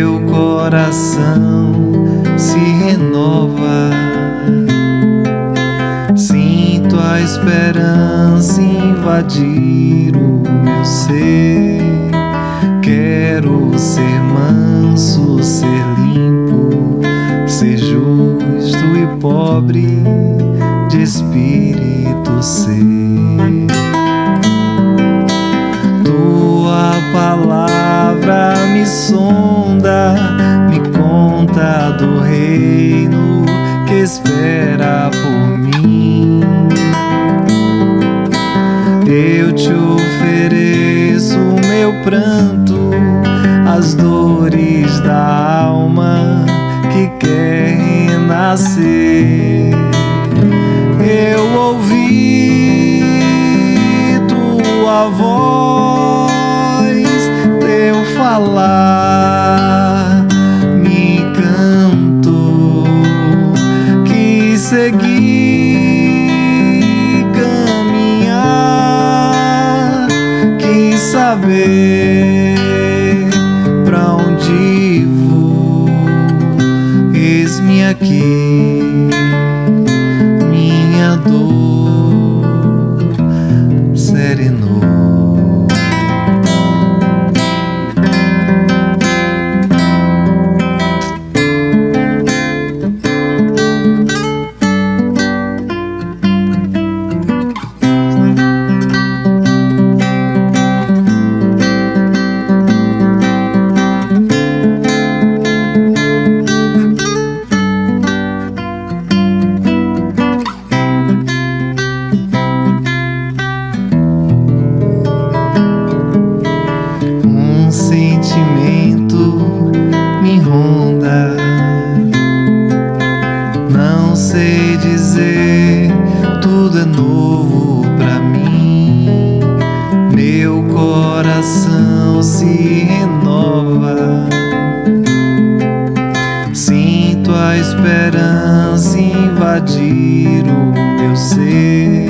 meu coração se renova. Sinto a esperança invadir o meu ser. Quero ser manso, ser limpo, ser justo e pobre de espírito ser. Tua palavra me sonda, me conta do reino que espera por mim. Eu te ofereço meu pranto, as dores da alma que quer renascer. Eu ouvi tua voz, teu falar me encantou, quis seguir, caminhar, quis saber pra onde vou. Eis-me aqui, minha dor serenou. Não sei dizer, tudo é novo pra mim. Meu coração se renova. Sinto a esperança invadir o meu ser.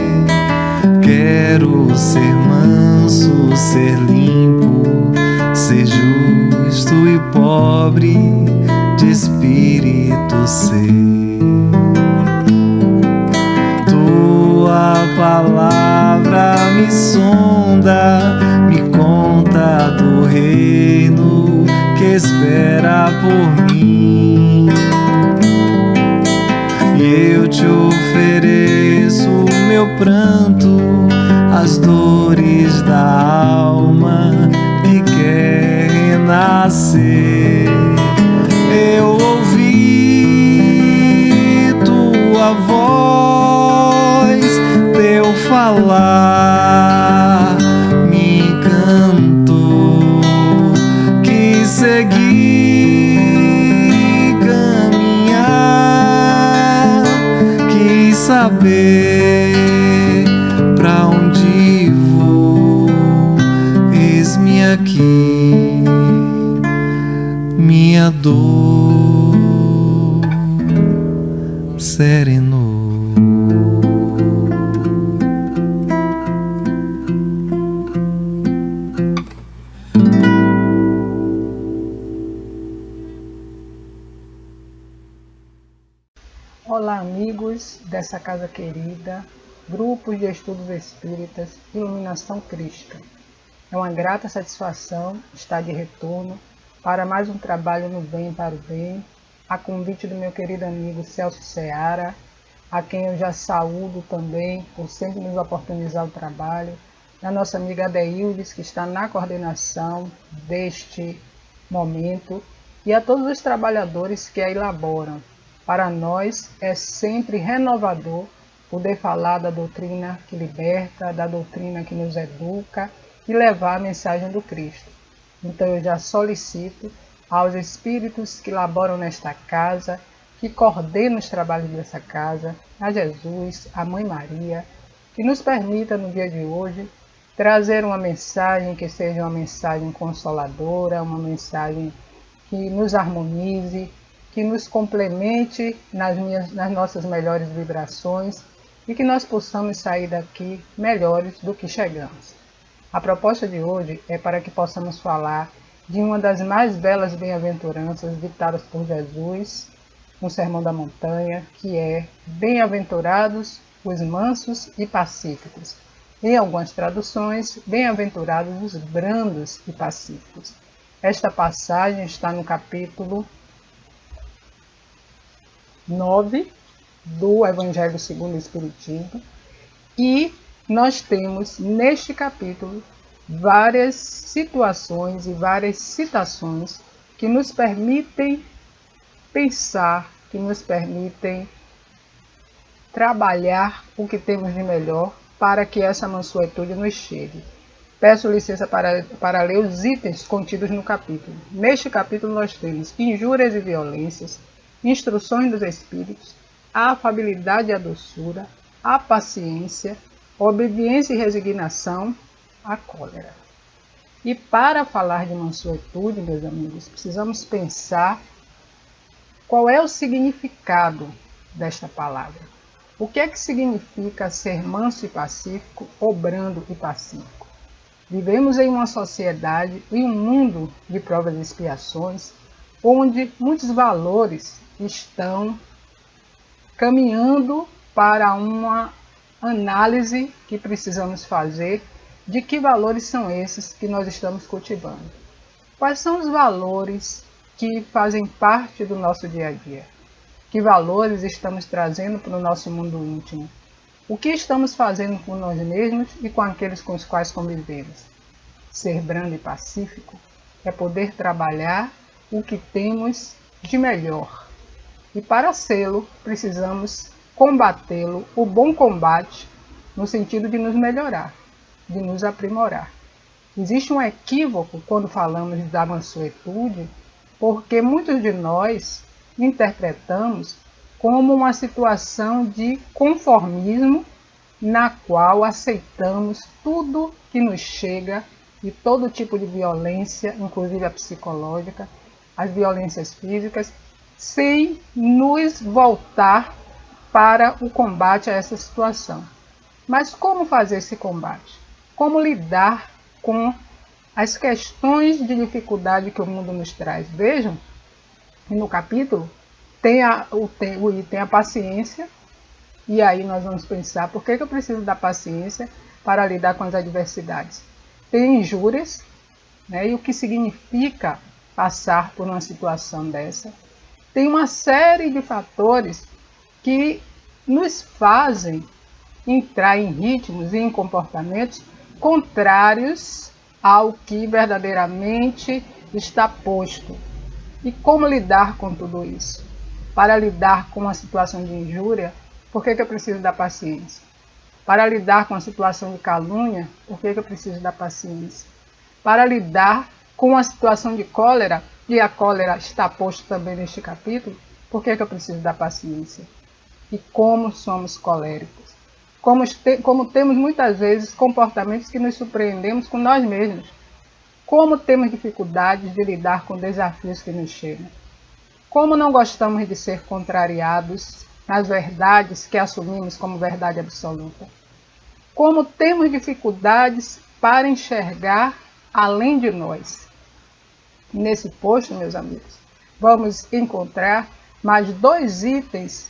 Quero ser manso, ser limpo, ser justo e pobre de espírito ser. Tua palavra me sonda, me conta do reino que espera por mim. E eu te ofereço meu pranto, as dores da alma que quer renascer. Eu ouvi tua voz, teu falar me encantou, quis seguir, caminhar, quis saber pra onde vou. Eis-me aqui, minha dor serenou. Olá, amigos dessa casa querida, grupos de estudos espíritas, Iluminação Crística. É uma grata satisfação estar de retorno para mais um trabalho no bem para o bem, a convite do meu querido amigo Celso Seara, a quem eu já saúdo também por sempre nos oportunizar o trabalho, da nossa amiga Adeildes, que está na coordenação deste momento, e a todos os trabalhadores que a elaboram. Para nós é sempre renovador poder falar da doutrina que liberta, da doutrina que nos educa e levar a mensagem do Cristo. Então eu já solicito aos espíritos que laboram nesta casa, que coordenam os trabalhos dessa casa, a Jesus, a Mãe Maria, que nos permita no dia de hoje trazer uma mensagem que seja uma mensagem consoladora, uma mensagem que nos harmonize, que nos complemente nas nossas melhores vibrações e que nós possamos sair daqui melhores do que chegamos. A proposta de hoje é para que possamos falar de uma das mais belas bem-aventuranças ditadas por Jesus no Sermão da Montanha, que é: bem-aventurados os mansos e pacíficos. Em algumas traduções, bem-aventurados os brandos e pacíficos. Esta passagem está no capítulo 9 do Evangelho segundo o Espiritismo, e nós temos neste capítulo várias situações e várias citações que nos permitem pensar, que nos permitem trabalhar o que temos de melhor para que essa mansuetude nos chegue. Peço licença para ler os itens contidos no capítulo. Neste capítulo nós temos injúrias e violências, instruções dos espíritos, a afabilidade e a doçura, a paciência, obediência e resignação, a cólera. E para falar de mansuetude, meus amigos, precisamos pensar qual é o significado desta palavra. O que é que significa ser manso e pacífico ou brando e pacífico? Vivemos em uma sociedade, em um mundo de provas e expiações, onde muitos valores estão caminhando para uma análise que precisamos fazer de que valores são esses que nós estamos cultivando. Quais são os valores que fazem parte do nosso dia a dia? Que valores estamos trazendo para o nosso mundo íntimo? O que estamos fazendo com nós mesmos e com aqueles com os quais convivemos? Ser brando e pacífico é poder trabalhar o que temos de melhor. E para sê-lo, precisamos combatê-lo, o bom combate, no sentido de nos melhorar, de nos aprimorar. Existe um equívoco quando falamos da mansuetude, porque muitos de nós interpretamos como uma situação de conformismo na qual aceitamos tudo que nos chega e todo tipo de violência, inclusive a psicológica, as violências físicas, sem nos voltar para o combate a essa situação. Mas como fazer esse combate? Como lidar com as questões de dificuldade que o mundo nos traz? Vejam, no capítulo tem o item a paciência, e aí nós vamos pensar por que eu preciso da paciência para lidar com as adversidades. Tem injúrias, né, e o que significa passar por uma situação dessa. Tem uma série de fatores que nos fazem entrar em ritmos e em comportamentos contrários ao que verdadeiramente está posto. E como lidar com tudo isso? Para lidar com uma situação de injúria, por que eu preciso da paciência? Para lidar com a situação de calúnia, por que eu preciso da paciência? Para lidar com a situação de cólera, e a cólera está posto também neste capítulo, por que eu preciso da paciência? E como somos coléricos? Como temos muitas vezes comportamentos que nos surpreendemos com nós mesmos. Como temos dificuldades de lidar com desafios que nos chegam. Como não gostamos de ser contrariados nas verdades que assumimos como verdade absoluta. Como temos dificuldades para enxergar além de nós. Nesse post, meus amigos, vamos encontrar mais 2 itens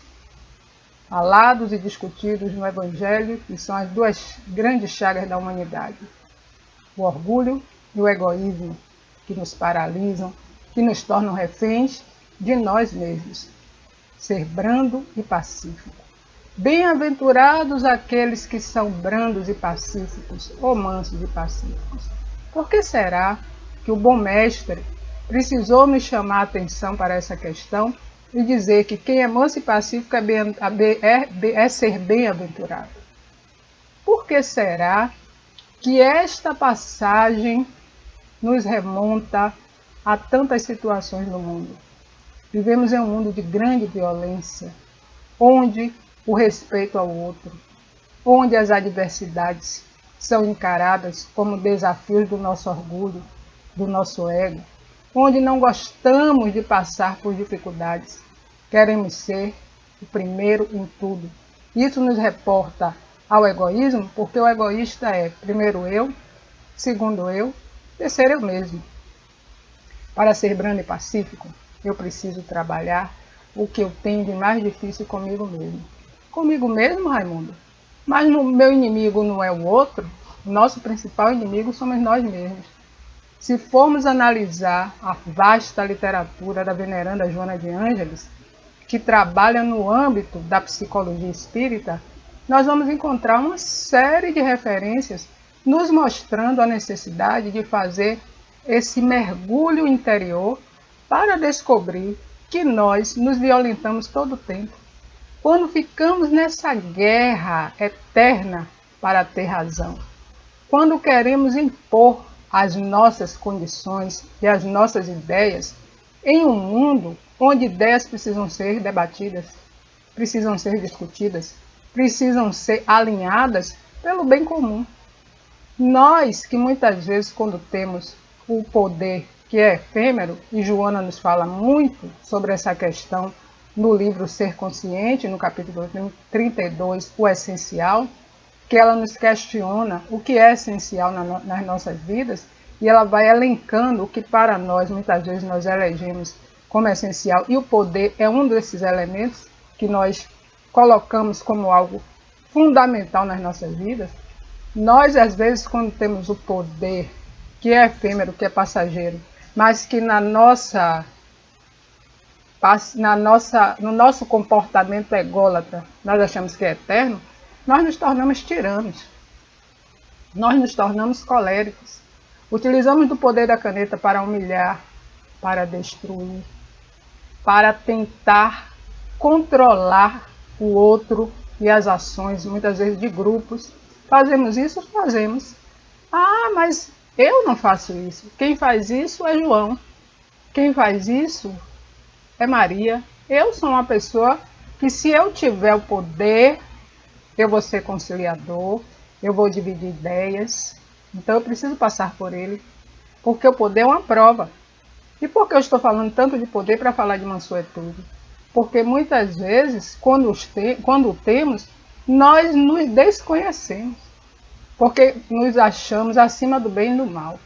falados e discutidos no Evangelho, que são as 2 grandes chagas da humanidade. O orgulho e o egoísmo, que nos paralisam, que nos tornam reféns de nós mesmos. Ser brando e pacífico. Bem-aventurados aqueles que são brandos e pacíficos, ou mansos e pacíficos. Por que será que o bom mestre precisou nos chamar a atenção para essa questão e dizer que quem é manso e pacífico é ser bem-aventurado? Por que será que esta passagem nos remonta a tantas situações no mundo? Vivemos em um mundo de grande violência, onde o respeito ao outro, onde as adversidades são encaradas como desafios do nosso orgulho, do nosso ego, onde não gostamos de passar por dificuldades, queremos ser o primeiro em tudo. Isso nos reporta ao egoísmo, porque o egoísta é primeiro eu, segundo eu, terceiro eu mesmo. Para ser brando e pacífico, eu preciso trabalhar o que eu tenho de mais difícil comigo mesmo. Comigo mesmo, Raimundo? Mas o meu inimigo não é o outro, o nosso principal inimigo somos nós mesmos. Se formos analisar a vasta literatura da veneranda Joana de Ângeles, que trabalha no âmbito da psicologia espírita, nós vamos encontrar uma série de referências nos mostrando a necessidade de fazer esse mergulho interior para descobrir que nós nos violentamos todo o tempo. Quando ficamos nessa guerra eterna para ter razão, quando queremos impor as nossas condições e as nossas ideias em um mundo onde ideias precisam ser debatidas, precisam ser discutidas, precisam ser alinhadas pelo bem comum. Nós que muitas vezes, quando temos o poder que é efêmero, e Joana nos fala muito sobre essa questão no livro Ser Consciente, no capítulo 32, o essencial, que ela nos questiona o que é essencial nas nossas vidas, e ela vai elencando o que para nós, muitas vezes, nós elegemos como essencial, e o poder é um desses elementos que nós colocamos como algo fundamental nas nossas vidas. Nós, às vezes, quando temos o poder, que é efêmero, que é passageiro, mas que no nosso comportamento ególatra, nós achamos que é eterno, nós nos tornamos tiranos, nós nos tornamos coléricos. Utilizamos do poder da caneta para humilhar, para destruir, para tentar controlar o outro e as ações, muitas vezes de grupos. Fazemos isso? Fazemos. Ah, mas eu não faço isso. Quem faz isso é João. Quem faz isso é Maria. Eu sou uma pessoa que, se eu tiver o poder, eu vou ser conciliador, eu vou dividir ideias. Então eu preciso passar por ele, porque o poder é uma prova. E por que eu estou falando tanto de poder para falar de mansuetude? Porque muitas vezes, quando o temos, nós nos desconhecemos, porque nos achamos acima do bem e do mal.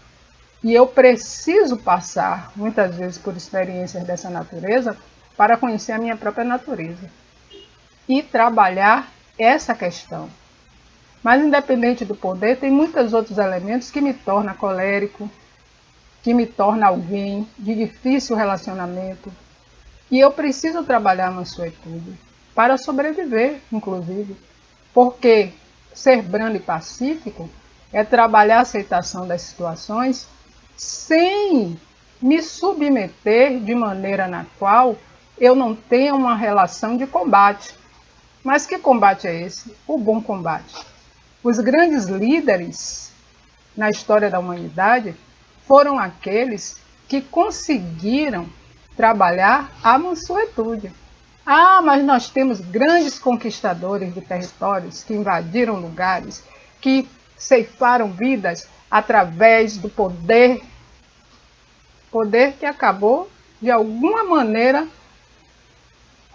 E eu preciso passar, muitas vezes, por experiências dessa natureza, para conhecer a minha própria natureza e trabalhar essa questão. Mas, independente do poder, tem muitos outros elementos que me tornam colérico, que me torna alguém de difícil relacionamento. E eu preciso trabalhar a mansuetude para sobreviver, inclusive. Porque ser brando e pacífico é trabalhar a aceitação das situações sem me submeter de maneira na qual eu não tenha uma relação de combate. Mas que combate é esse? O bom combate. Os grandes líderes na história da humanidade foram aqueles que conseguiram trabalhar a mansuetude. Ah, mas nós temos grandes conquistadores de territórios que invadiram lugares, que ceifaram vidas através do poder que acabou, de alguma maneira,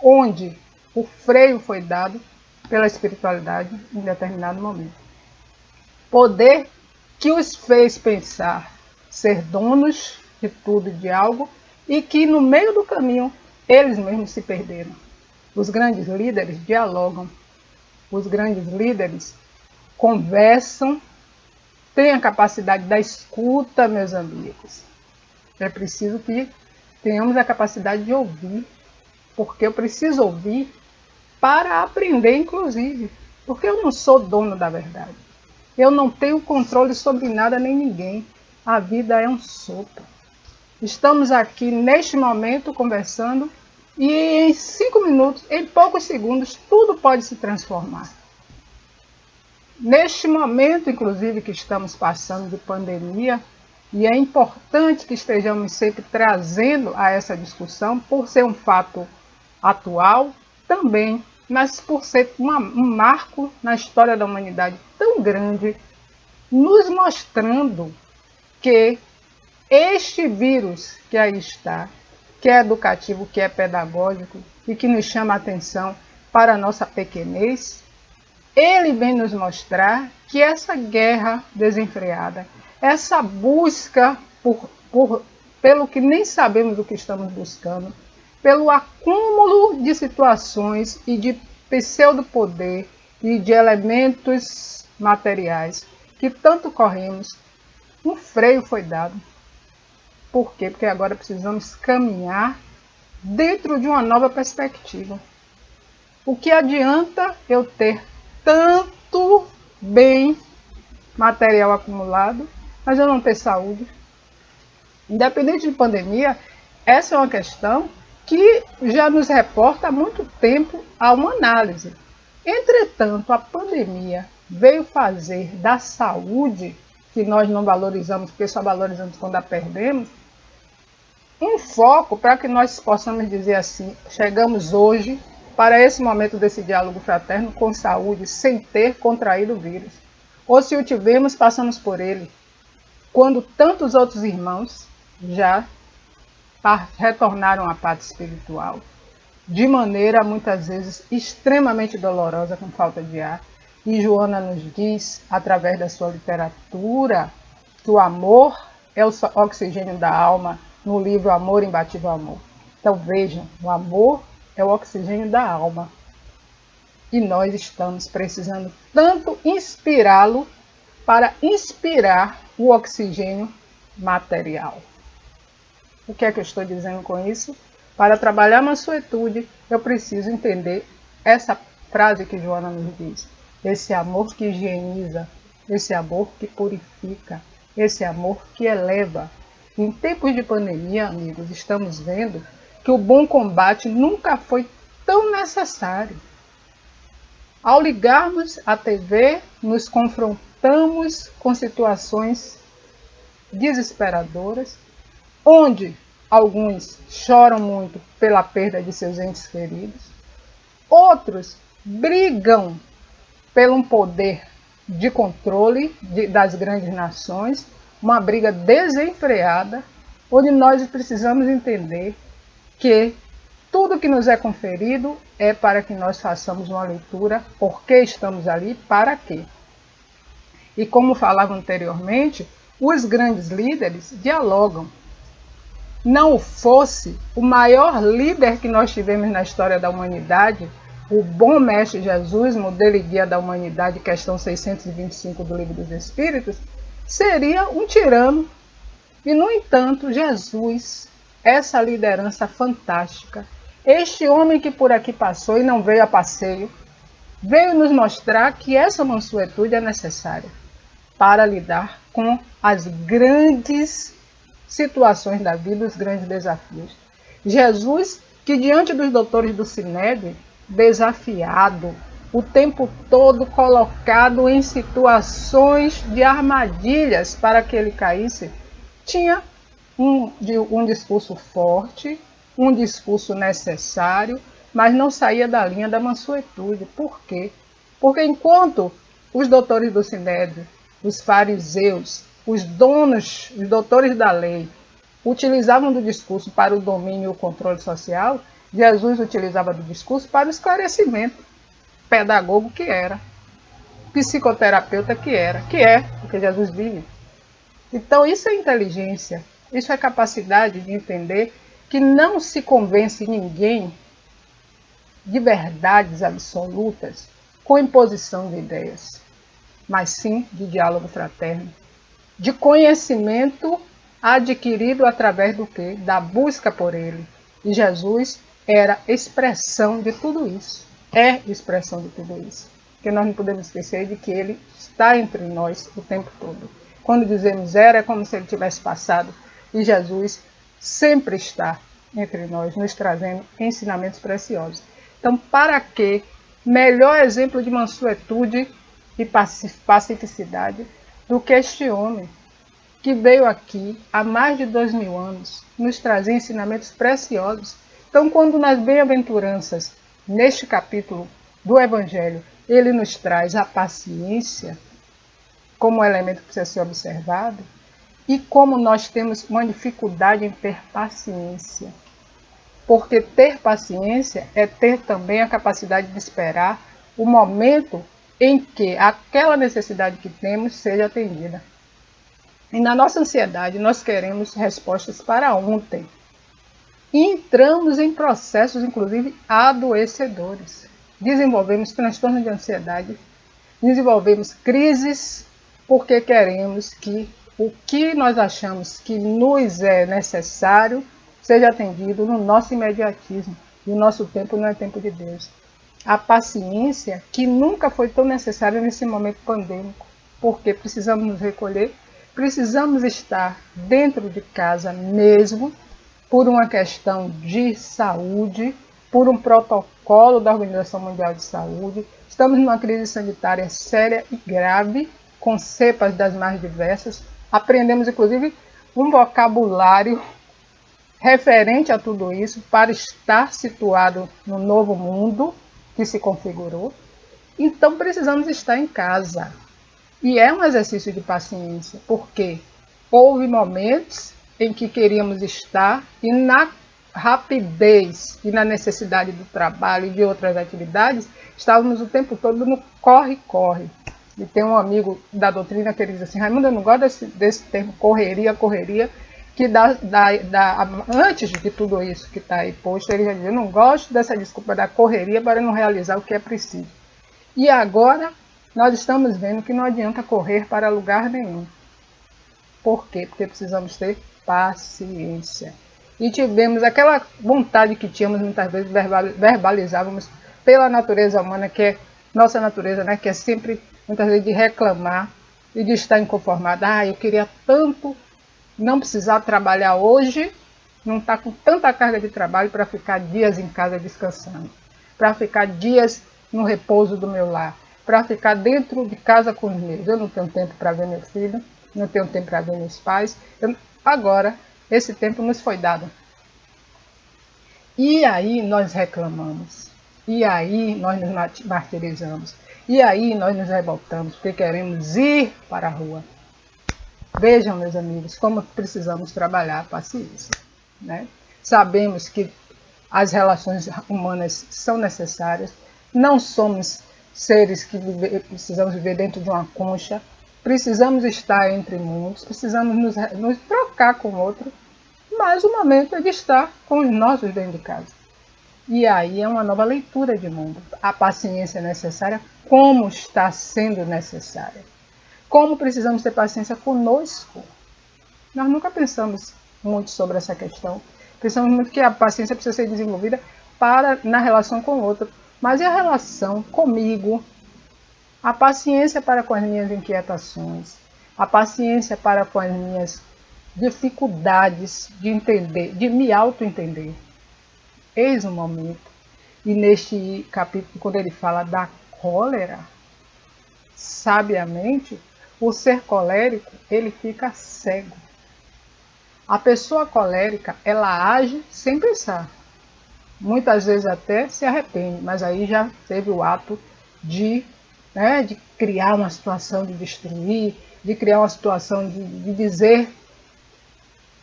onde o freio foi dado pela espiritualidade em determinado momento. Poder que os fez pensar ser donos de tudo e de algo, e que no meio do caminho eles mesmos se perderam. Os grandes líderes dialogam, os grandes líderes conversam, têm a capacidade da escuta, meus amigos. É preciso que tenhamos a capacidade de ouvir, porque eu preciso ouvir para aprender, inclusive, porque eu não sou dono da verdade. Eu não tenho controle sobre nada nem ninguém. A vida é um sopro. Estamos aqui neste momento conversando e em 5 minutos, em poucos segundos, tudo pode se transformar. Neste momento, inclusive, que estamos passando de pandemia, e é importante que estejamos sempre trazendo a essa discussão, por ser um fato atual também, mas por ser um marco na história da humanidade tão grande, nos mostrando que este vírus que aí está, que é educativo, que é pedagógico e que nos chama a atenção para a nossa pequenez, ele vem nos mostrar que essa guerra desenfreada, essa busca por pelo que nem sabemos o que estamos buscando, pelo acúmulo de situações e de pseudo-poder e de elementos materiais que tanto corremos, um freio foi dado. Por quê? Porque agora precisamos caminhar dentro de uma nova perspectiva. O que adianta eu ter tanto bem material acumulado, mas eu não ter saúde? Independente de pandemia, essa é uma questão que já nos reporta há muito tempo a uma análise. Entretanto, a pandemia veio fazer da saúde, que nós não valorizamos, porque só valorizamos quando a perdemos, um foco para que nós possamos dizer assim, chegamos hoje para esse momento desse diálogo fraterno com saúde, sem ter contraído o vírus. Ou se o tivemos, passamos por ele, quando tantos outros irmãos já retornaram à paz espiritual, de maneira muitas vezes extremamente dolorosa, com falta de ar. E Joana nos diz, através da sua literatura, que o amor é o oxigênio da alma, no livro Amor, Imbatível Amor. Então vejam, o amor é o oxigênio da alma. E nós estamos precisando tanto inspirá-lo para inspirar o oxigênio material. O que é que eu estou dizendo com isso? Para trabalhar a mansuetude, eu preciso entender essa frase que Joana nos diz. Esse amor que higieniza, esse amor que purifica, esse amor que eleva. Em tempos de pandemia, amigos, estamos vendo que o bom combate nunca foi tão necessário. Ao ligarmos a TV, nos confrontamos com situações desesperadoras, onde alguns choram muito pela perda de seus entes queridos, outros brigam pelo poder de controle das grandes nações, uma briga desenfreada, onde nós precisamos entender que tudo que nos é conferido é para que nós façamos uma leitura, por que estamos ali, para quê. E como falava anteriormente, os grandes líderes dialogam. Não fosse o maior líder que nós tivemos na história da humanidade, o bom Mestre Jesus, modelo e guia da humanidade, questão 625 do Livro dos Espíritos, seria um tirano. E, no entanto, Jesus, essa liderança fantástica, este homem que por aqui passou e não veio a passeio, veio nos mostrar que essa mansuetude é necessária para lidar com as grandes situações da vida, os grandes desafios. Jesus, que diante dos doutores do Sinédrio, desafiado, o tempo todo colocado em situações de armadilhas para que ele caísse, tinha um discurso forte, um discurso necessário, mas não saía da linha da mansuetude. Por quê? Porque enquanto os doutores do Sinédrio, os fariseus, os doutores da lei, utilizavam do discurso para o domínio e o controle social, Jesus utilizava do discurso para o esclarecimento, pedagogo que era, psicoterapeuta que é, porque Jesus vive. Então isso é inteligência, isso é capacidade de entender que não se convence ninguém de verdades absolutas com imposição de ideias, mas sim de diálogo fraterno, de conhecimento adquirido através do quê? Da busca por ele. E Jesus era expressão de tudo isso, é expressão de tudo isso. Porque nós não podemos esquecer de que ele está entre nós o tempo todo. Quando dizemos era, é como se ele tivesse passado. E Jesus sempre está entre nós, nos trazendo ensinamentos preciosos. Então, para que melhor exemplo de mansuetude e pacificidade do que este homem que veio aqui há mais de 2000 anos nos trazer ensinamentos preciosos. Então, quando nas bem-aventuranças, neste capítulo do Evangelho, ele nos traz a paciência como elemento que precisa ser observado, e como nós temos uma dificuldade em ter paciência. Porque ter paciência é ter também a capacidade de esperar o momento em que aquela necessidade que temos seja atendida. E na nossa ansiedade, nós queremos respostas para ontem. E entramos em processos, inclusive, adoecedores. Desenvolvemos transtorno de ansiedade, desenvolvemos crises, porque queremos que o que nós achamos que nos é necessário seja atendido no nosso imediatismo. E o nosso tempo não é tempo de Deus. A paciência, que nunca foi tão necessária nesse momento pandêmico, porque precisamos nos recolher, precisamos estar dentro de casa mesmo, por uma questão de saúde, por um protocolo da Organização Mundial de Saúde. Estamos numa crise sanitária séria e grave, com cepas das mais diversas. Aprendemos, inclusive, um vocabulário referente a tudo isso para estar situado no novo mundo que se configurou. Então, precisamos estar em casa. E é um exercício de paciência, porque houve momentos em que queríamos estar e na rapidez e na necessidade do trabalho e de outras atividades, estávamos o tempo todo no corre-corre. E tem um amigo da doutrina que ele diz assim: Raimundo, eu não gosto desse termo correria, que antes de tudo isso que está aí posto, ele já diz: eu não gosto dessa desculpa da correria para não realizar o que é preciso. E agora nós estamos vendo que não adianta correr para lugar nenhum. Por quê? Porque precisamos ter paciência. E tivemos aquela vontade que tínhamos, muitas vezes verbalizávamos pela natureza humana, que é nossa natureza, né? Que é sempre, muitas vezes, de reclamar e de estar inconformada. Eu queria tanto não precisar trabalhar hoje, não estar com tanta carga de trabalho para ficar dias em casa descansando, para ficar dias no repouso do meu lar, para ficar dentro de casa com os meus. Eu não tenho tempo para ver meu filho, não tenho tempo para ver meus pais. Agora, esse tempo nos foi dado. E aí nós reclamamos. E aí nós nos martirizamos. E aí nós nos revoltamos, porque queremos ir para a rua. Vejam, meus amigos, como precisamos trabalhar a paciência, né? Sabemos que as relações humanas são necessárias. Não somos seres que precisamos viver dentro de uma concha. Precisamos estar entre mundos, precisamos nos trocar com o outro, mas o momento é de estar com os nossos dentro de casa. E aí é uma nova leitura de mundo. A paciência é necessária, como está sendo necessária. Como precisamos ter paciência conosco. Nós nunca pensamos muito sobre essa questão. Pensamos muito que a paciência precisa ser desenvolvida na relação com o outro. Mas e a relação comigo? A paciência para com as minhas inquietações, a paciência para com as minhas dificuldades de entender, de me auto-entender. Eis o momento. E neste capítulo, quando ele fala da cólera, sabiamente, o ser colérico, ele fica cego. A pessoa colérica, ela age sem pensar. Muitas vezes até se arrepende, mas aí já teve o ato de criar uma situação de destruir, de criar uma situação de dizer,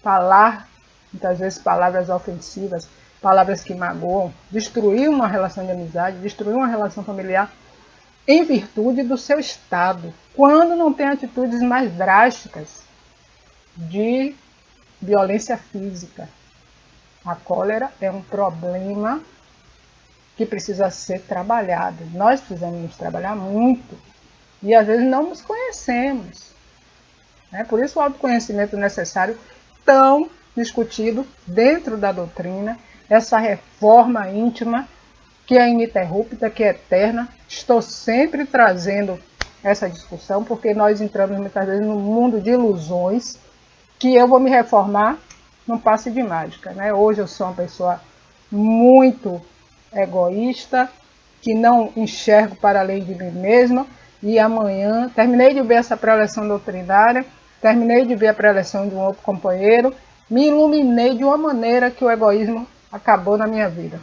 falar, muitas vezes palavras ofensivas, palavras que magoam, destruir uma relação de amizade, destruir uma relação familiar, em virtude do seu estado, quando não tem atitudes mais drásticas de violência física. A cólera é um problema que precisa ser trabalhado. Nós precisamos nos trabalhar muito e às vezes não nos conhecemos. Por isso o autoconhecimento necessário, tão discutido dentro da doutrina, essa reforma íntima que é ininterrupta, que é eterna. Estou sempre trazendo essa discussão porque nós entramos muitas vezes num mundo de ilusões que eu vou me reformar num passe de mágica. Hoje eu sou uma pessoa muito egoísta, que não enxergo para além de mim mesma, e amanhã terminei de ver essa preleção doutrinária, terminei de ver a preleção de um outro companheiro, me iluminei de uma maneira que o egoísmo acabou na minha vida.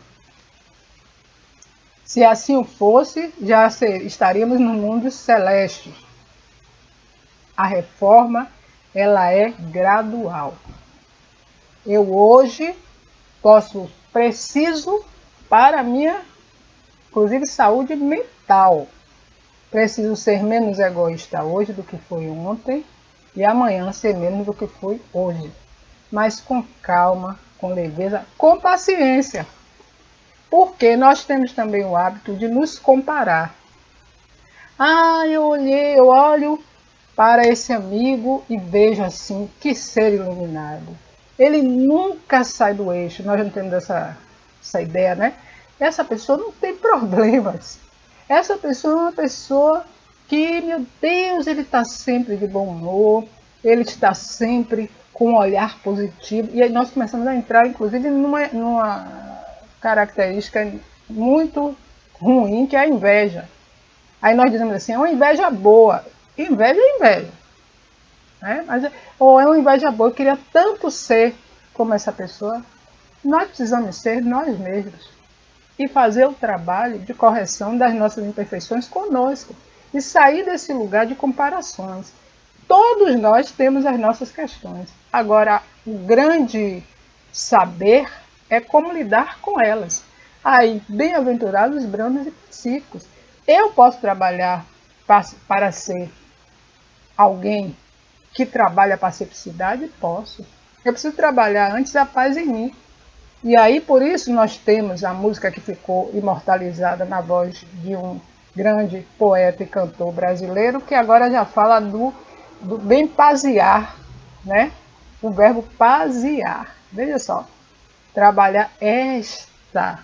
Se assim fosse, já estaríamos no mundo celeste. A reforma, ela é gradual. Eu hoje preciso para a minha, inclusive, saúde mental. Preciso ser menos egoísta hoje do que foi ontem. e amanhã ser menos do que foi hoje. Mas com calma, com leveza, com paciência. Porque nós temos também o hábito de nos comparar. Ah, eu olho para esse amigo e vejo assim, que ser iluminado. Ele nunca sai do eixo, nós não temos essa ideia, né? Essa pessoa não tem problemas. Essa pessoa é uma pessoa que, meu Deus, ele está sempre de bom humor, ele está sempre com um olhar positivo. E aí nós começamos a entrar, inclusive, numa característica muito ruim, que é a inveja. Aí nós dizemos assim, é uma inveja boa. Inveja é inveja. Né? Ou é uma inveja boa, eu queria tanto ser como essa pessoa. Nós precisamos ser nós mesmos. E fazer o trabalho de correção das nossas imperfeições conosco. E sair desse lugar de comparações. Todos nós temos as nossas questões. Agora, o grande saber é como lidar com elas. Aí, bem-aventurados, brandos e pacíficos. Eu posso trabalhar para ser alguém que trabalha a pacificidade? Posso. Eu preciso trabalhar antes a paz em mim. E aí, por isso, nós temos a música que ficou imortalizada na voz de um grande poeta e cantor brasileiro, que agora já fala do bem pasear, né? O verbo pasear. Veja só, trabalhar esta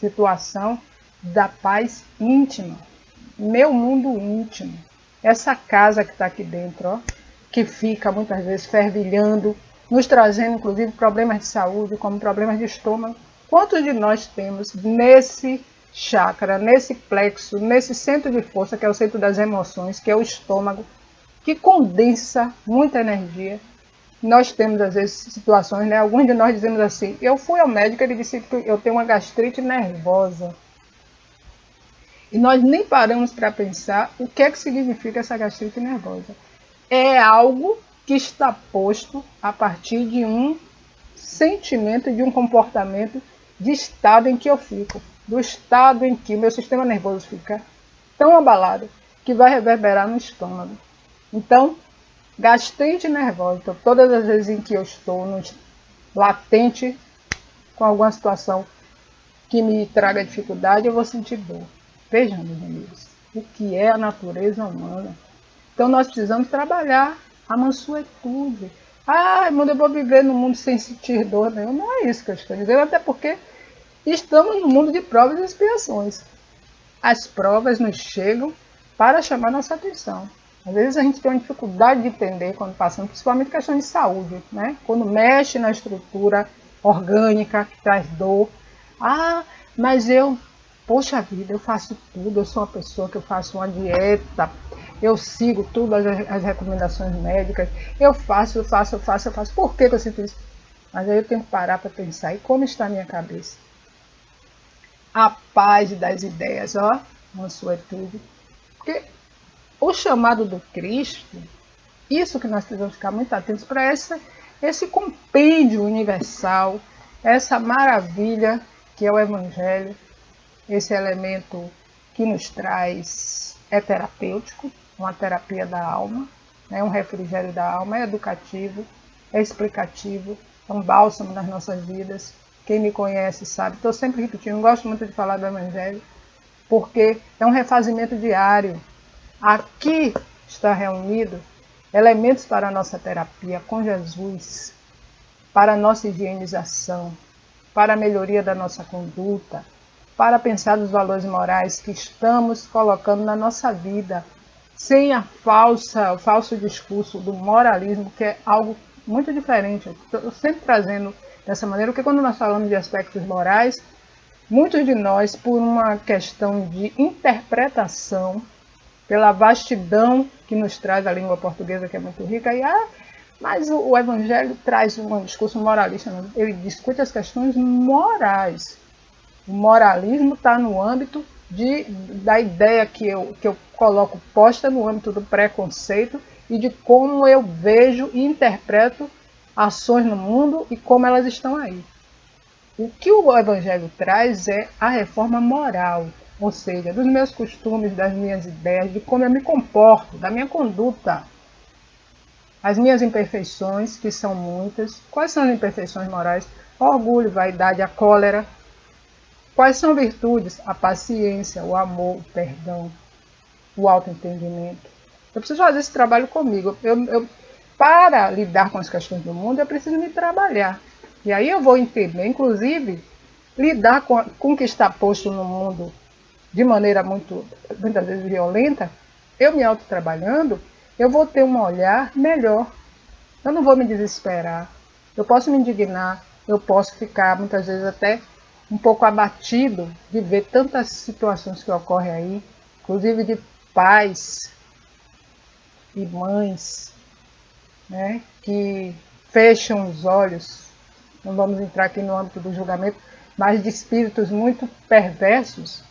situação da paz íntima, meu mundo íntimo, essa casa que está aqui dentro, ó, que fica muitas vezes fervilhando, nos trazendo inclusive problemas de saúde, como problemas de estômago. Quantos de nós temos nesse chakra, nesse plexo, nesse centro de força, que é o centro das emoções, que é o estômago, que condensa muita energia? Nós temos, às vezes, situações, né? Alguns de nós dizemos assim, eu fui ao médico, ele disse que eu tenho uma gastrite nervosa. E nós nem paramos para pensar o que é que significa essa gastrite nervosa. É algo que está posto a partir de um sentimento, de um comportamento, de estado em que eu fico, do estado em que meu sistema nervoso fica tão abalado que vai reverberar no estômago. Então, gastrite nervosa, então, todas as vezes em que eu estou latente com alguma situação que me traga dificuldade, eu vou sentir dor. Vejam, meus amigos, o que é a natureza humana. Então nós precisamos trabalhar a mansuetude. Ah, mas eu vou viver no mundo sem sentir dor nenhuma. Não é isso que eu estou dizendo, até porque estamos no mundo de provas e expiações. As provas nos chegam para chamar nossa atenção. Às vezes a gente tem uma dificuldade de entender quando passamos, principalmente questões de saúde, né? Quando mexe na estrutura orgânica que traz dor. Ah, mas poxa vida, eu faço tudo, eu sou uma pessoa que eu faço uma dieta, eu sigo todas as recomendações médicas, eu faço. Por que eu sinto isso? Mas aí eu tenho que parar para pensar, e como está a minha cabeça? A paz das ideias, ó, mansuetude. Porque o chamado do Cristo, isso que nós precisamos ficar muito atentos para esse compêndio universal, essa maravilha que é o Evangelho, esse elemento que nos traz, é terapêutico, uma terapia da alma, é um refrigério da alma, é educativo, é explicativo, é um bálsamo nas nossas vidas. Quem me conhece sabe, estou sempre repetindo, gosto muito de falar do Evangelho, porque é um refazimento diário. Aqui está reunido elementos para a nossa terapia com Jesus, para a nossa higienização, para a melhoria da nossa conduta, para pensar nos valores morais que estamos colocando na nossa vida, sem o falso discurso do moralismo, que é algo muito diferente. Eu estou sempre trazendo dessa maneira, porque quando nós falamos de aspectos morais, muitos de nós, por uma questão de interpretação, pela vastidão que nos traz a língua portuguesa, que é muito rica, mas o Evangelho traz um discurso moralista, ele discute as questões morais. O moralismo está no âmbito da ideia que eu coloco posta no âmbito do preconceito e de como eu vejo e interpreto ações no mundo e como elas estão aí. O que o Evangelho traz é a reforma moral, ou seja, dos meus costumes, das minhas ideias, de como eu me comporto, da minha conduta. as minhas imperfeições, que são muitas. Quais são as imperfeições morais? O orgulho, vaidade, a cólera. Quais são virtudes? A paciência, o amor, o perdão, o autoentendimento. Eu preciso fazer esse trabalho comigo. Para lidar com as questões do mundo, eu preciso me trabalhar. E aí eu vou entender, inclusive, lidar com o que está posto no mundo de maneira muitas vezes violenta. Eu me autotrabalhando, eu vou ter um olhar melhor. Eu não vou me desesperar. Eu posso me indignar, eu posso ficar muitas vezes até um pouco abatido de ver tantas situações que ocorrem aí, inclusive de pais e mães, né, que fecham os olhos. Não vamos entrar aqui no âmbito do julgamento, mas de espíritos muito perversos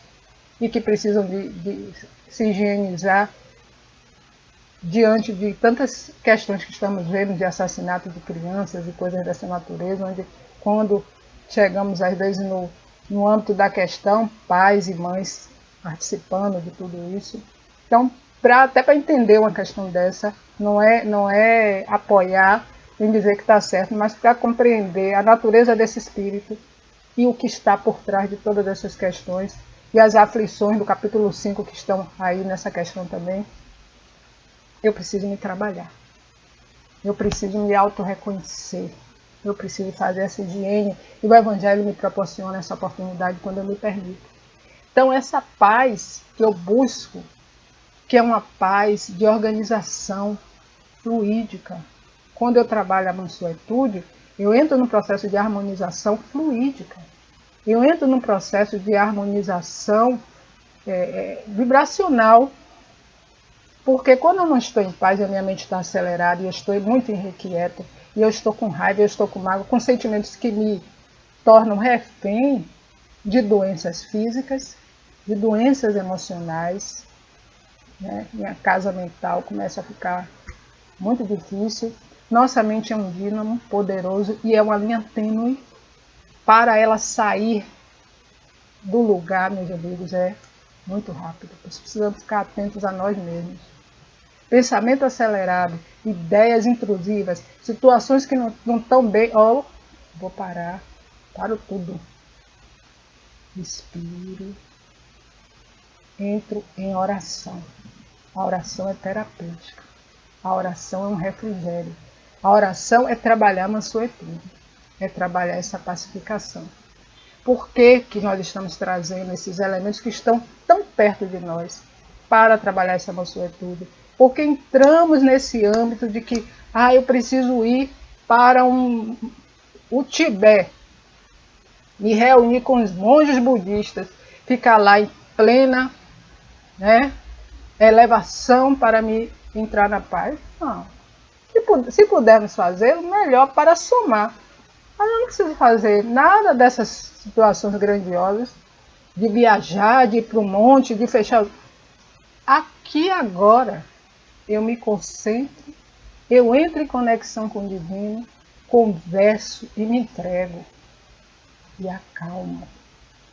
e que precisam de se higienizar diante de tantas questões que estamos vendo de assassinato de crianças e coisas dessa natureza, onde quando chegamos às vezes no âmbito da questão, pais e mães participando de tudo isso. Então, até para entender uma questão dessa, não é apoiar em dizer que está certo, mas para compreender a natureza desse espírito e o que está por trás de todas essas questões e as aflições do capítulo 5 que estão aí nessa questão também. Eu preciso me trabalhar. Eu preciso me auto-reconhecer. Eu preciso fazer essa higiene. E o Evangelho me proporciona essa oportunidade quando eu me permito. Então, essa paz que eu busco, que é uma paz de organização fluídica. Quando eu trabalho a mansuetude, eu entro num processo de harmonização fluídica. Eu entro num processo de harmonização vibracional. Porque quando eu não estou em paz, a minha mente está acelerada, e eu estou muito inquieta, e eu estou com raiva, eu estou com mágoa, com sentimentos que me tornam refém de doenças físicas, de doenças emocionais, né? Minha casa mental começa a ficar muito difícil. Nossa mente é um dínamo poderoso e é uma linha tênue. Para ela sair do lugar, meus amigos, é muito rápido. Nós precisamos ficar atentos a nós mesmos. Pensamento acelerado, ideias intrusivas, situações que não estão bem. Vou parar, paro tudo. Respiro, entro em oração. A oração é terapêutica. A oração é um refrigério. A oração é trabalhar a mansuetude, é trabalhar essa pacificação. Por que nós estamos trazendo esses elementos que estão tão perto de nós para trabalhar essa mansuetude? Porque entramos nesse âmbito de que eu preciso ir para o Tibete, me reunir com os monges budistas, ficar lá em plena, né, elevação para me entrar na paz. Não. Se pudermos fazer, melhor para somar. Mas eu não preciso fazer nada dessas situações grandiosas, de viajar, de ir para o monte, de fechar. Aqui agora, eu me concentro, eu entro em conexão com o divino, converso e me entrego. E acalmo.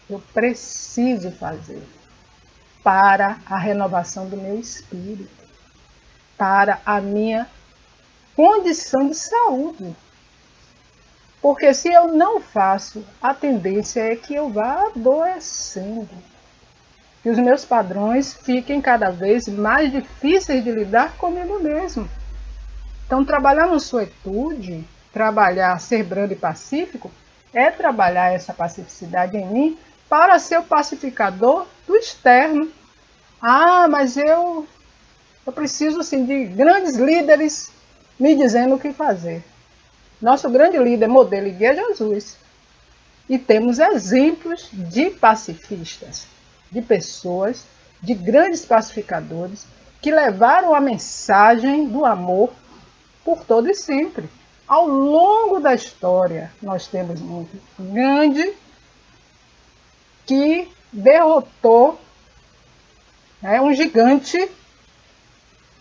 Eu preciso fazer para a renovação do meu espírito, para a minha condição de saúde. Porque se eu não faço, a tendência é que eu vá adoecendo. Que os meus padrões fiquem cada vez mais difíceis de lidar comigo mesmo. Então, trabalhar na mansuetude, trabalhar ser brando e pacífico, é trabalhar essa pacificidade em mim para ser o pacificador do externo. Mas eu preciso assim, de grandes líderes me dizendo o que fazer. Nosso grande líder, modelo e guia é Jesus. E temos exemplos de pacifistas, de pessoas, de grandes pacificadores, que levaram a mensagem do amor por todo e sempre. Ao longo da história, nós temos muito grande que derrotou um gigante,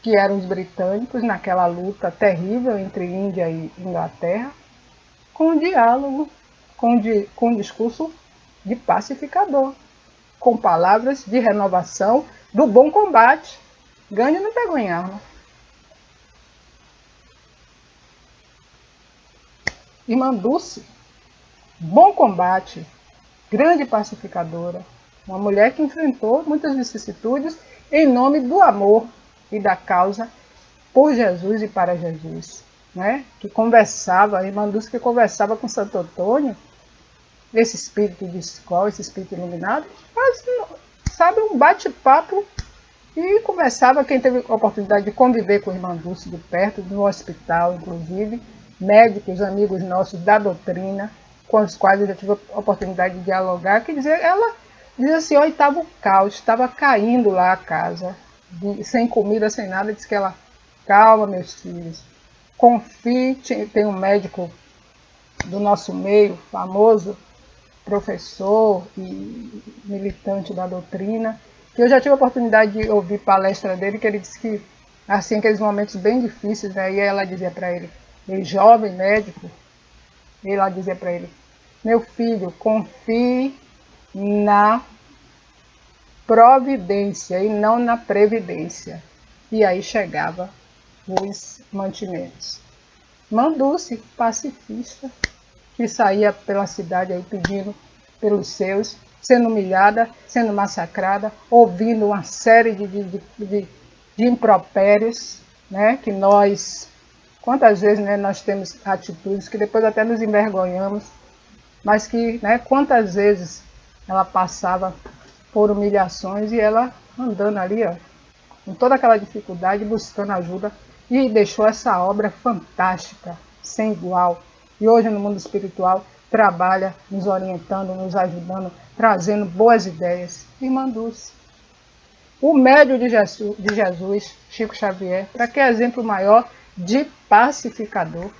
que eram os britânicos, naquela luta terrível entre Índia e Inglaterra, com um diálogo, com um discurso de pacificador, com palavras de renovação do bom combate. Gandhi não pegou em arma. Irmã Dulce, bom combate, grande pacificadora, uma mulher que enfrentou muitas vicissitudes em nome do amor e da causa por Jesus e para Jesus, né? Que conversava, a irmã Dulce que conversava com Santo Antônio, esse espírito de escola, esse espírito iluminado, mas, sabe, um bate-papo e conversava. Quem teve a oportunidade de conviver com a irmã Dulce de perto, no hospital, inclusive, médicos, amigos nossos da doutrina, com os quais eu já tive a oportunidade de dialogar, que ela diz assim, ó, estava o caos, estava caindo lá a casa, sem comida, sem nada, diz que ela, calma, meus filhos, confie, tem um médico do nosso meio, famoso, professor e militante da doutrina, que eu já tive a oportunidade de ouvir palestra dele, que ele disse que, assim, aqueles momentos bem difíceis, né, e ela dizia para ele, jovem médico, e ela dizia para ele, meu filho, confie na providência e não na previdência. E aí chegava os mantimentos. Irmã Dulce, pacifista, que saía pela cidade aí pedindo pelos seus, sendo humilhada, sendo massacrada, ouvindo uma série de impropérios, né, que nós, quantas vezes, né, nós temos atitudes que depois até nos envergonhamos, mas que, né, quantas vezes ela passava por humilhações e ela andando ali, ó, com toda aquela dificuldade, buscando ajuda, e deixou essa obra fantástica, sem igual. E hoje no mundo espiritual trabalha nos orientando, nos ajudando, trazendo boas ideias. Irmã Dulce. O médio de Jesus, Chico Xavier, para que exemplo maior de pacificador.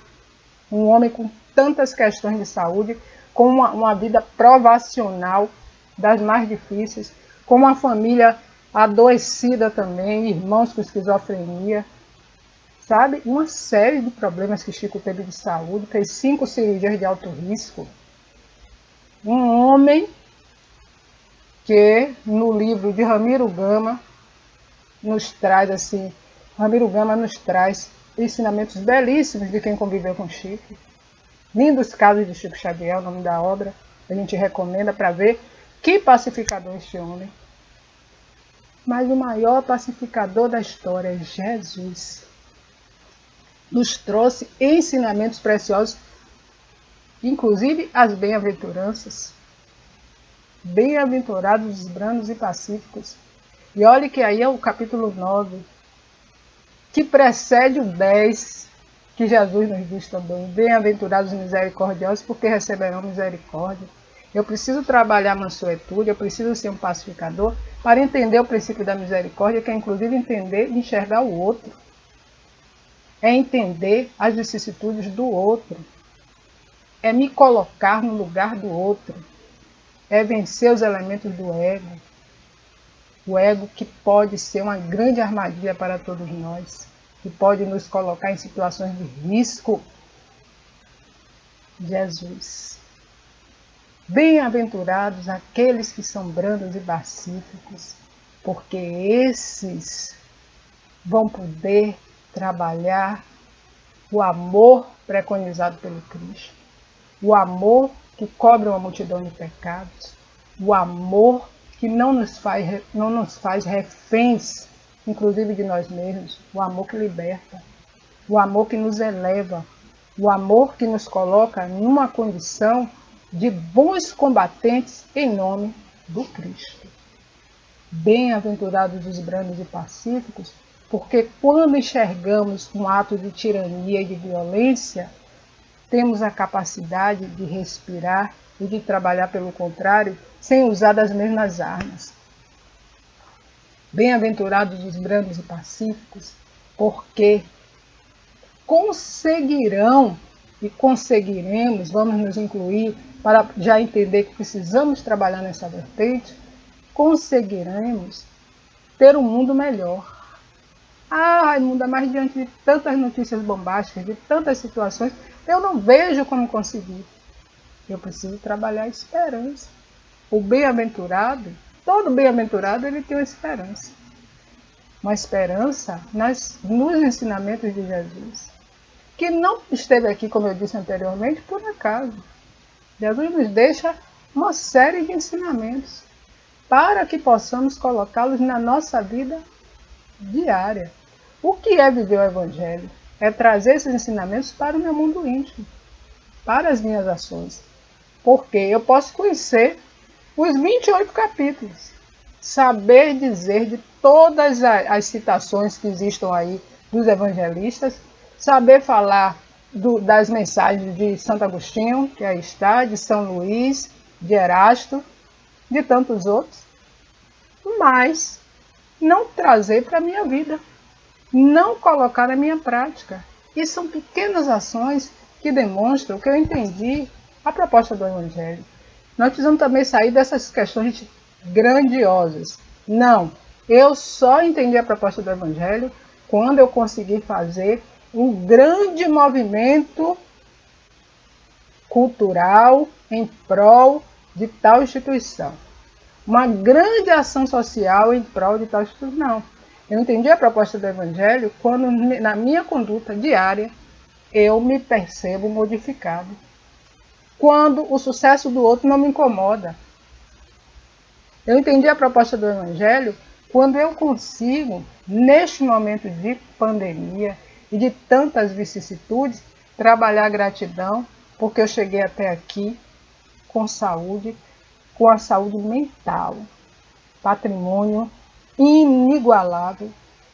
Um homem com tantas questões de saúde, com uma vida provacional das mais difíceis, com uma família adoecida também, irmãos com esquizofrenia, sabe? Uma série de problemas que Chico teve de saúde, fez 5 cirurgias de alto risco. Um homem que no livro de Ramiro Gama nos traz assim, Ramiro Gama nos traz ensinamentos belíssimos de quem conviveu com Chico. Lindos casos de Chico Xavier, o nome da obra, a gente recomenda para ver que pacificador este homem. Mas o maior pacificador da história é Jesus. Nos trouxe ensinamentos preciosos, inclusive as bem-aventuranças. Bem-aventurados os brandos e pacíficos. E olhe que aí é o capítulo 9, que precede o 10, que Jesus nos diz também. Bem-aventurados os misericordiosos, porque receberão misericórdia. Eu preciso trabalhar a mansuetude, eu preciso ser um pacificador para entender o princípio da misericórdia, que é inclusive entender e enxergar o outro. É entender as vicissitudes do outro. É me colocar no lugar do outro. É vencer os elementos do ego. O ego que pode ser uma grande armadilha para todos nós, que pode nos colocar em situações de risco. Jesus. Bem-aventurados aqueles que são brandos e pacíficos, porque esses vão poder trabalhar o amor preconizado pelo Cristo, o amor que cobre uma multidão de pecados, o amor que não nos faz reféns, inclusive de nós mesmos, o amor que liberta, o amor que nos eleva, o amor que nos coloca numa condição de bons combatentes em nome do Cristo. Bem-aventurados os brandos e pacíficos, porque quando enxergamos um ato de tirania e de violência, temos a capacidade de respirar e de trabalhar pelo contrário, sem usar das mesmas armas. Bem-aventurados os brandos e pacíficos, porque conseguirão e conseguiremos, vamos nos incluir para já entender que precisamos trabalhar nessa vertente, conseguiremos ter um mundo melhor. Ah, Raimunda, mas diante de tantas notícias bombásticas, de tantas situações, eu não vejo como conseguir. Eu preciso trabalhar a esperança. O bem-aventurado, todo bem-aventurado, ele tem uma esperança. Uma esperança nos ensinamentos de Jesus, que não esteve aqui, como eu disse anteriormente, por acaso. Jesus nos deixa uma série de ensinamentos para que possamos colocá-los na nossa vida diária. O que é viver o Evangelho? É trazer esses ensinamentos para o meu mundo íntimo, para as minhas ações. Porque eu posso conhecer os 28 capítulos, saber dizer de todas as citações que existam aí dos evangelistas, saber falar das mensagens de Santo Agostinho, que aí está, de São Luís, de Erasto, de tantos outros, mas não trazer para a minha vida, não colocar na minha prática. E são pequenas ações que demonstram que eu entendi a proposta do Evangelho. Nós precisamos também sair dessas questões grandiosas. Não, eu só entendi a proposta do Evangelho quando eu consegui fazer um grande movimento cultural em prol de tal instituição. Uma grande ação social em prol de tal instituição. Não. Eu entendi a proposta do Evangelho quando, na minha conduta diária, eu me percebo modificado. Quando o sucesso do outro não me incomoda. Eu entendi a proposta do Evangelho quando eu consigo, neste momento de pandemia e de tantas vicissitudes, trabalhar a gratidão, porque eu cheguei até aqui com saúde, com a saúde mental, patrimônio inigualável.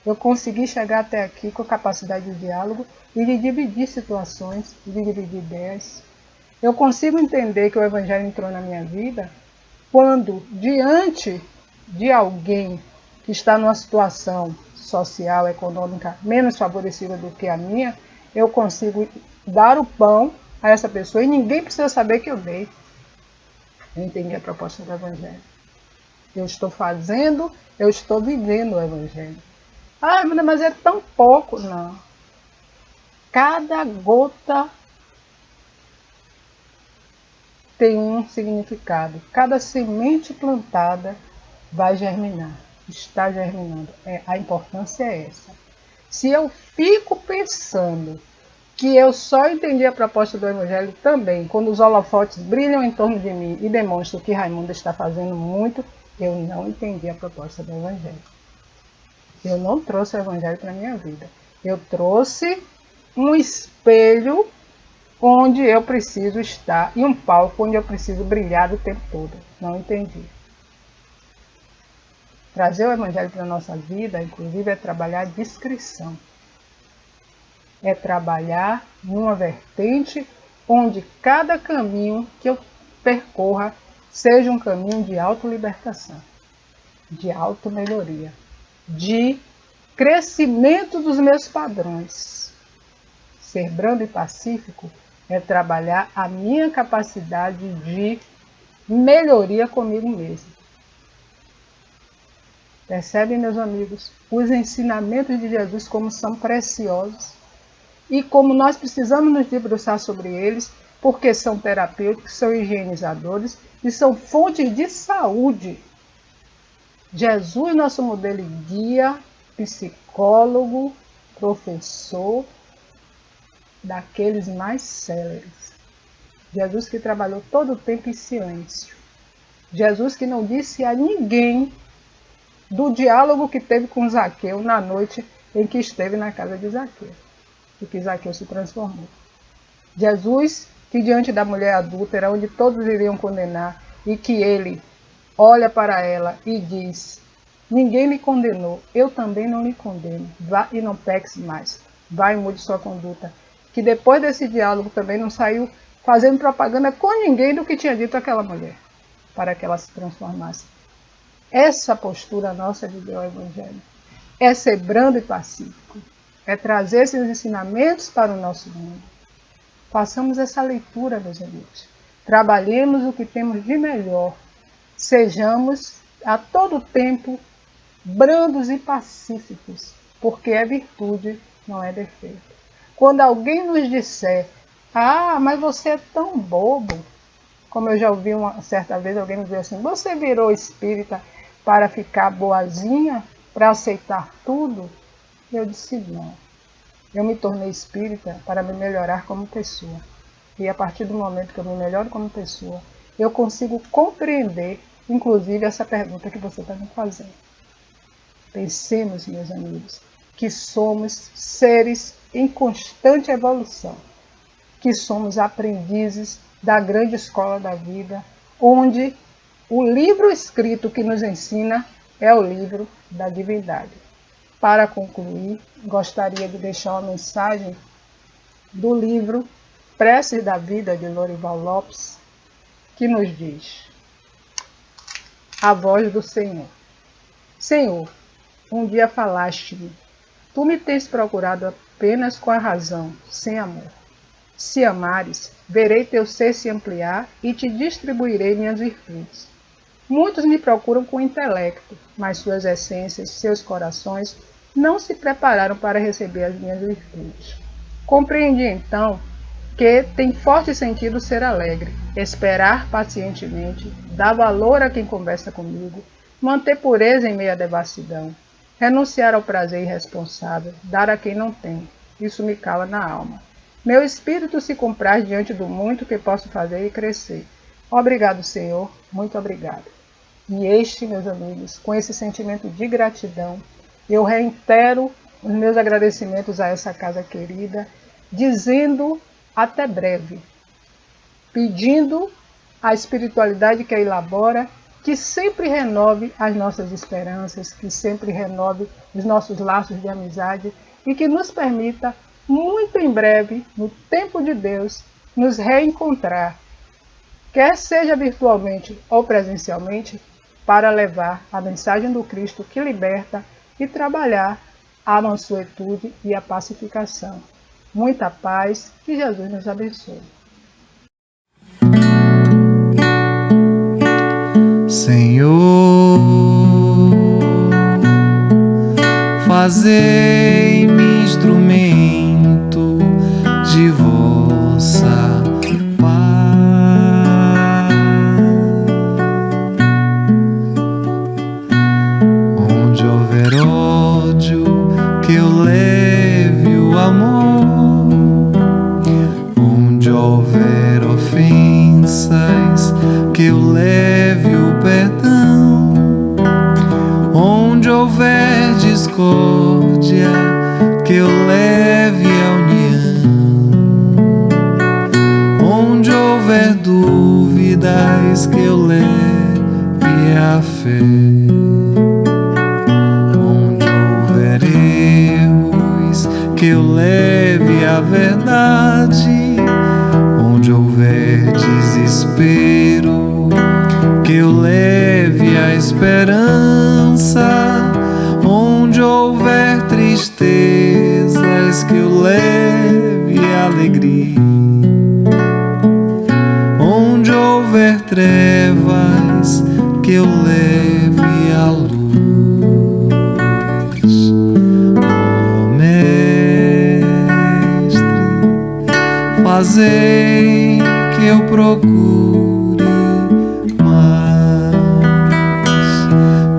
Eu consegui chegar até aqui com capacidade de diálogo e de dividir situações, de dividir ideias. Eu consigo entender que o Evangelho entrou na minha vida quando, diante de alguém que está numa situação social, econômica menos favorecida do que a minha, eu consigo dar o pão a essa pessoa e ninguém precisa saber que eu dei. Eu entendi a proposta do Evangelho. Eu estou fazendo, eu estou vivendo o Evangelho. Ah, mas é tão pouco. Não. Cada gota tem um significado. Cada semente plantada vai germinar. Está germinando. A importância é essa. Se eu fico pensando que eu só entendi a proposta do Evangelho também, quando os holofotes brilham em torno de mim e demonstram que Raimundo está fazendo muito, eu não entendi a proposta do Evangelho. Eu não trouxe o Evangelho para a minha vida. Eu trouxe um espelho onde eu preciso estar e um palco onde eu preciso brilhar o tempo todo. Não entendi. Trazer o Evangelho para a nossa vida, inclusive, é trabalhar a discrição. É trabalhar numa vertente onde cada caminho que eu percorra seja um caminho de autolibertação, de automelhoria, de crescimento dos meus padrões. Ser brando e pacífico é trabalhar a minha capacidade de melhoria comigo mesmo. Percebem, meus amigos, os ensinamentos de Jesus como são preciosos e como nós precisamos nos debruçar sobre eles, porque são terapêuticos, são higienizadores e são fontes de saúde. Jesus, nosso modelo e guia, psicólogo, professor, daqueles mais céleres. Jesus que trabalhou todo o tempo em silêncio. Jesus que não disse a ninguém do diálogo que teve com Zaqueu na noite em que esteve na casa de Zaqueu. E que Zaqueu se transformou. Jesus que diante da mulher adúltera, onde todos iriam condenar, e que ele olha para ela e diz: ninguém me condenou, eu também não lhe condeno. Vá e não peques mais. Vá e mude sua conduta. Que depois desse diálogo também não saiu fazendo propaganda com ninguém do que tinha dito aquela mulher, para que ela se transformasse. Essa postura nossa de viver o Evangelho é ser brando e pacífico, é trazer esses ensinamentos para o nosso mundo. Façamos essa leitura, meus amigos. Trabalhemos o que temos de melhor. Sejamos a todo tempo brandos e pacíficos, porque é virtude, não é defeito. Quando alguém nos disser: ah, mas você é tão bobo, como eu já ouvi uma certa vez alguém me dizer assim: você virou espírita para ficar boazinha, para aceitar tudo? Eu disse: não. Eu me tornei espírita para me melhorar como pessoa. E a partir do momento que eu me melhoro como pessoa, eu consigo compreender, inclusive, essa pergunta que você está me fazendo. Pensemos, meus amigos, que somos seres em constante evolução, que somos aprendizes da grande escola da vida, onde o livro escrito que nos ensina é o livro da divindade. Para concluir, gostaria de deixar uma mensagem do livro Preces da Vida, de Lorival Lopes, que nos diz: a voz do Senhor. Senhor, um dia falaste-me, tu me tens procurado apenas com a razão, sem amor. Se amares, verei teu ser se ampliar e te distribuirei minhas virtudes. Muitos me procuram com intelecto, mas suas essências, seus corações, não se prepararam para receber as minhas virtudes. Compreendi então que tem forte sentido ser alegre, esperar pacientemente, dar valor a quem conversa comigo, manter pureza em meio à devassidão, renunciar ao prazer irresponsável, dar a quem não tem. Isso me cala na alma. Meu espírito se compraz diante do muito que posso fazer e crescer. Obrigado, Senhor, muito obrigado. E meus amigos, com esse sentimento de gratidão, eu reitero os meus agradecimentos a essa casa querida, dizendo até breve, pedindo à espiritualidade que a elabora que sempre renove as nossas esperanças, que sempre renove os nossos laços de amizade e que nos permita, muito em breve, no tempo de Deus, nos reencontrar, quer seja virtualmente ou presencialmente, para levar a mensagem do Cristo que liberta e trabalhar a mansuetude e a pacificação. Muita paz, que Jesus nos abençoe. Senhor, fazei-me instrumento de vossa paz. Onde houver ódio, que eu leve o amor. Onde houver ofensas, que eu leve o perdão. Onde houver discórdia, que eu leve a união. Onde houver dúvidas, que eu leve a fé. Onde houver erros, que eu leve a verdade. Onde houver desespero, que eu leve a esperança. Onde houver tristezas, que eu leve a alegria. Onde houver trevas, que eu leve a luz. Ó Mestre, fazei que eu procure mais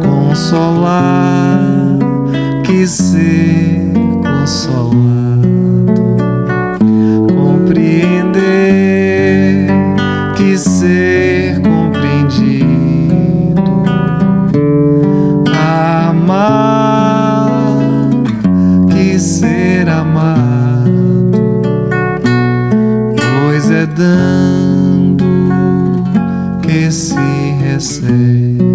consolar que ser consolado, compreender que ser compreendido, amar que ser amado, pois é dando que se recebe.